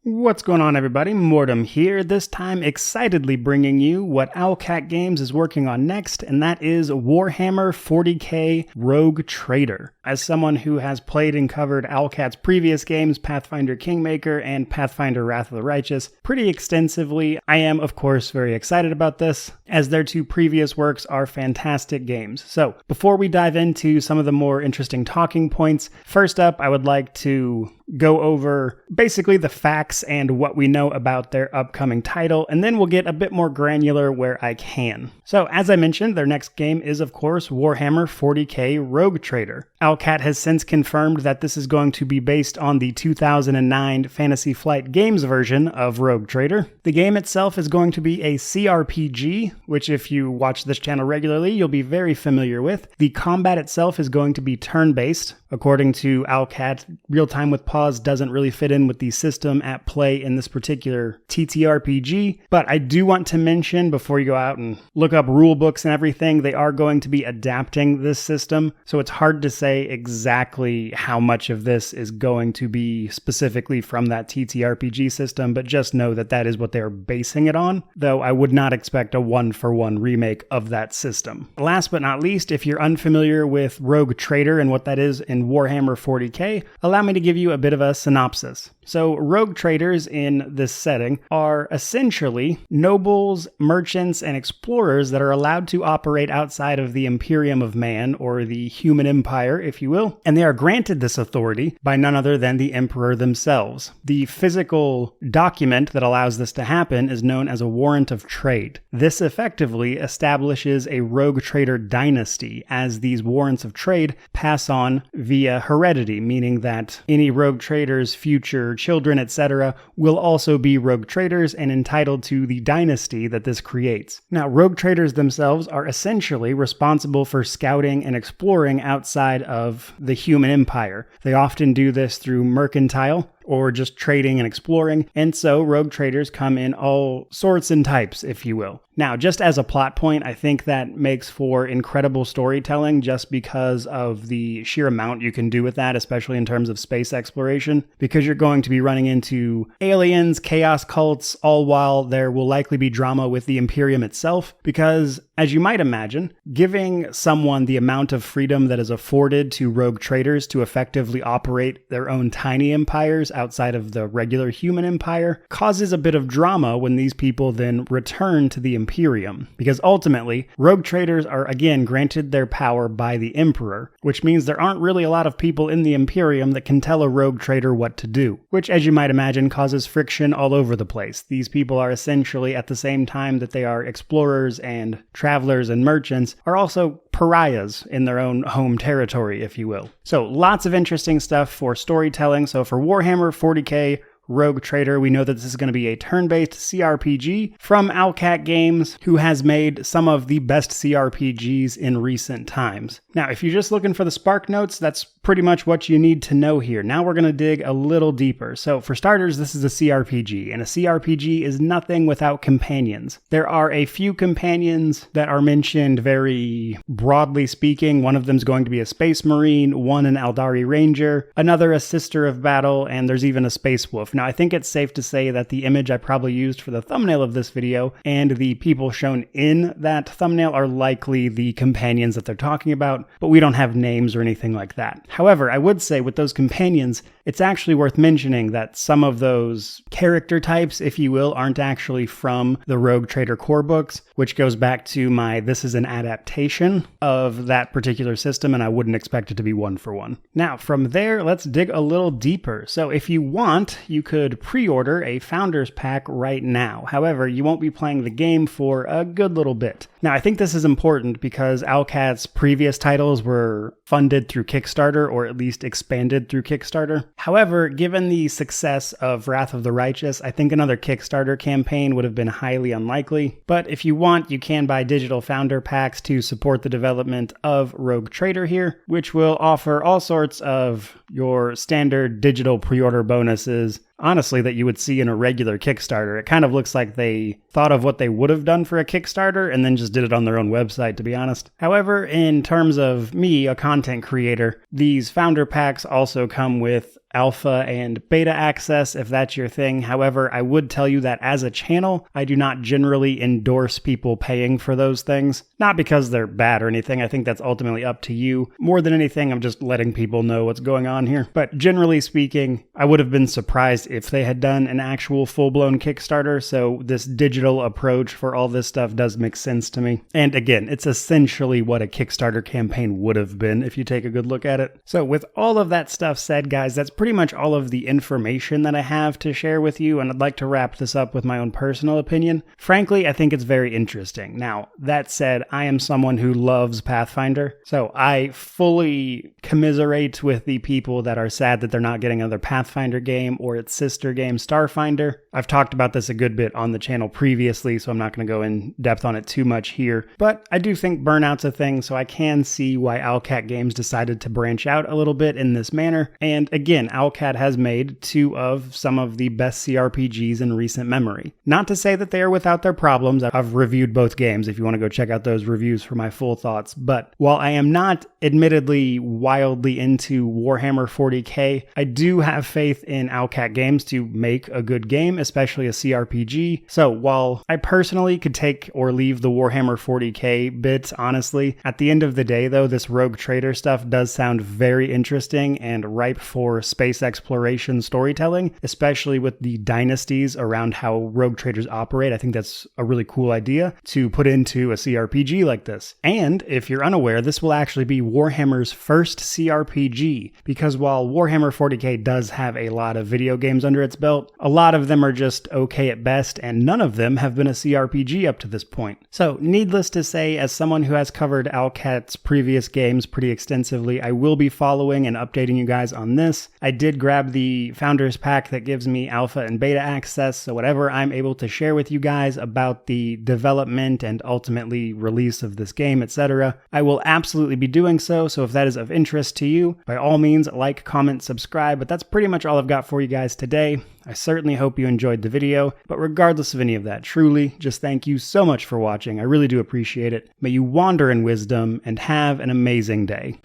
What's going on, everybody? Mortem here, this time excitedly bringing you what Owlcat Games is working on next, and that is Warhammer 40k Rogue Trader. As someone who has played and covered Owlcat's previous games, Pathfinder Kingmaker and Pathfinder Wrath of the Righteous, pretty extensively, I am, of course, very excited about this, as their two previous works are fantastic games. So, before we dive into some of the more interesting talking points, first up, I would like to go over basically the facts and what we know about their upcoming title, and then we'll get a bit more granular where I can. So, as I mentioned, their next game is, of course, Warhammer 40k Rogue Trader. Owlcat has since confirmed that this is going to be based on the 2009 Fantasy Flight Games version of Rogue Trader. The game itself is going to be a CRPG, which if you watch this channel regularly, you'll be very familiar with. The combat itself is going to be turn-based. According to Owlcat, real-time with pause doesn't really fit in with the system at play in this particular TTRPG, but I do want to mention, before you go out and look up rule books and everything, they are going to be adapting this system, so it's hard to say exactly how much of this is going to be specifically from that TTRPG system, but just know that that is what they are basing it on, though I would not expect a one-for-one remake of that system. Last but not least, if you're unfamiliar with Rogue Trader and what that is in Warhammer 40k, allow me to give you a bit of a synopsis. So, rogue traders in this setting are essentially nobles, merchants, and explorers that are allowed to operate outside of the Imperium of Man, or the human empire, if you will, and they are granted this authority by none other than the Emperor themselves. The physical document that allows this to happen is known as a warrant of trade. This effectively establishes a rogue trader dynasty, as these warrants of trade pass on via heredity, meaning that any rogue trader's future children, etc., will also be rogue traders and entitled to the dynasty that this creates. Now, rogue traders themselves are essentially responsible for scouting and exploring outside of the human empire. They often do this through mercantile, or just trading and exploring, and so rogue traders come in all sorts and types, if you will. Now, just as a plot point, I think that makes for incredible storytelling just because of the sheer amount you can do with that, especially in terms of space exploration, because you're going to be running into aliens, chaos cults, all while there will likely be drama with the Imperium itself, because, as you might imagine, giving someone the amount of freedom that is afforded to rogue traders to effectively operate their own tiny empires outside of the regular human empire causes a bit of drama when these people then return to the Imperium, because ultimately, rogue traders are again granted their power by the Emperor, which means there aren't really a lot of people in the Imperium that can tell a rogue trader what to do, which, as you might imagine, causes friction all over the place. These people are essentially, at the same time that they are explorers and travelers and merchants, are also pariahs in their own home territory, if you will. So lots of interesting stuff for storytelling. So for Warhammer 40k Rogue Trader, we know that this is going to be a turn-based CRPG from Owlcat Games, who has made some of the best CRPGs in recent times. Now, if you're just looking for the spark notes, that's pretty much what you need to know here. Now we're going to dig a little deeper. So for starters, this is a CRPG, and a CRPG is nothing without companions. There are a few companions that are mentioned very broadly speaking. One of them is going to be a Space Marine, one an Aldari Ranger, another a Sister of Battle, and there's even a Space Wolf. Now, I think it's safe to say that the image I probably used for the thumbnail of this video and the people shown in that thumbnail are likely the companions that they're talking about, but we don't have names or anything like that. However, I would say with those companions, it's actually worth mentioning that some of those character types, if you will, aren't actually from the Rogue Trader core books, which goes back to my this is an adaptation of that particular system, and I wouldn't expect it to be one for one. Now, from there, let's dig a little deeper. So if you want, you could pre-order a Founders Pack right now. However, you won't be playing the game for a good little bit. Now, I think this is important because Owlcat's previous titles were funded through Kickstarter, or at least expanded through Kickstarter. However, given the success of Wrath of the Righteous, I think another Kickstarter campaign would have been highly unlikely. But if you want, you can buy digital founder packs to support the development of Rogue Trader here, which will offer all sorts of your standard digital pre-order bonuses, honestly, that you would see in a regular Kickstarter. It kind of looks like they thought of what they would have done for a Kickstarter and then just did it on their own website, to be honest. However, in terms of me, a content creator, these founder packs also come with alpha and beta access if that's your thing. However, I would tell you that as a channel, I do not generally endorse people paying for those things. Not because they're bad or anything, I think that's ultimately up to you. More than anything, I'm just letting people know what's going on here. But generally speaking, I would have been surprised if they had done an actual full-blown Kickstarter, so this digital approach for all this stuff does make sense to me. And again, it's essentially what a Kickstarter campaign would have been if you take a good look at it. So with all of that stuff said, guys, that's pretty much all of the information that I have to share with you, and I'd like to wrap this up with my own personal opinion. Frankly, I think it's very interesting. Now, that said, I am someone who loves Pathfinder, so I fully commiserate with the people that are sad that they're not getting another Pathfinder game or its sister game, Starfinder. I've talked about this a good bit on the channel previously, so I'm not going to go in depth on it too much here, but I do think burnout's a thing, so I can see why Owlcat Games decided to branch out a little bit in this manner. And again, Owlcat has made two of some of the best CRPGs in recent memory. Not to say that they are without their problems. I've reviewed both games if you want to go check out those reviews for my full thoughts, but while I am not admittedly wildly into Warhammer 40k, I do have faith in Owlcat Games to make a good game, especially a CRPG. So while I personally could take or leave the Warhammer 40k bit, honestly, at the end of the day though, this Rogue Trader stuff does sound very interesting and ripe for space exploration storytelling, especially with the dynasties around how Rogue Traders operate. I think that's a really cool idea to put into a CRPG like this. And if you're unaware, this will actually be Warhammer's first CRPG, because while Warhammer 40k does have a lot of video games under its belt, a lot of them are just okay at best, and none of them have been a CRPG up to this point. So needless to say, as someone who has covered Owlcat's previous games pretty extensively, I will be following and updating you guys on this. I did grab the Founders Pack that gives me alpha and beta access, so whatever I'm able to share with you guys about the development and ultimately release of this game, etc., I will absolutely be doing so. So if that is of interest to you, by all means, like, comment, subscribe. But that's pretty much all I've got for you guys today. I certainly hope you enjoyed the video, but regardless of any of that, truly, just thank you so much for watching. I really do appreciate it. May you wander in wisdom and have an amazing day.